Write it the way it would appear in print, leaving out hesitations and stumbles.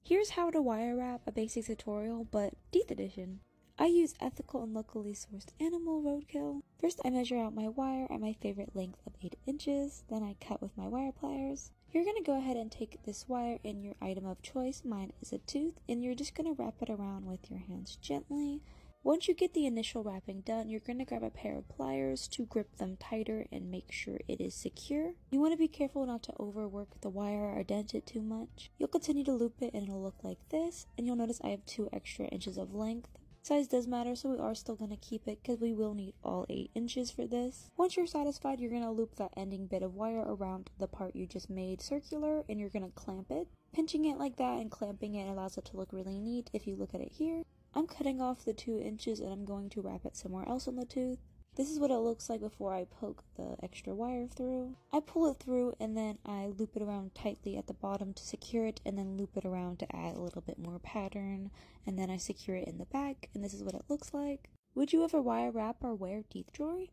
Here's how to wire wrap, a basic tutorial, but teeth edition. I use ethical and locally sourced animal roadkill. First I measure out my wire at my favorite length of 8 inches, then I cut with my wire pliers. You're going to go ahead and take this wire in your item of choice, mine is a tooth, and you're just going to wrap it around with your hands gently. Once you get the initial wrapping done, you're going to grab a pair of pliers to grip them tighter and make sure it is secure. You want to be careful not to overwork the wire or dent it too much. You'll continue to loop it and it'll look like this, and you'll notice I have 2 extra inches of length. Size does matter, so we are still going to keep it because we will need all 8 inches for this. Once you're satisfied, you're going to loop that ending bit of wire around the part you just made circular, and you're going to clamp it. Pinching it like that and clamping it allows it to look really neat if you look at it here. I'm cutting off the 2 inches and I'm going to wrap it somewhere else on the tooth. This is what it looks like before I poke the extra wire through. I pull it through and then I loop it around tightly at the bottom to secure it, and then loop it around to add a little bit more pattern, and then I secure it in the back, and this is what it looks like. Would you ever wire wrap or wear teeth jewelry?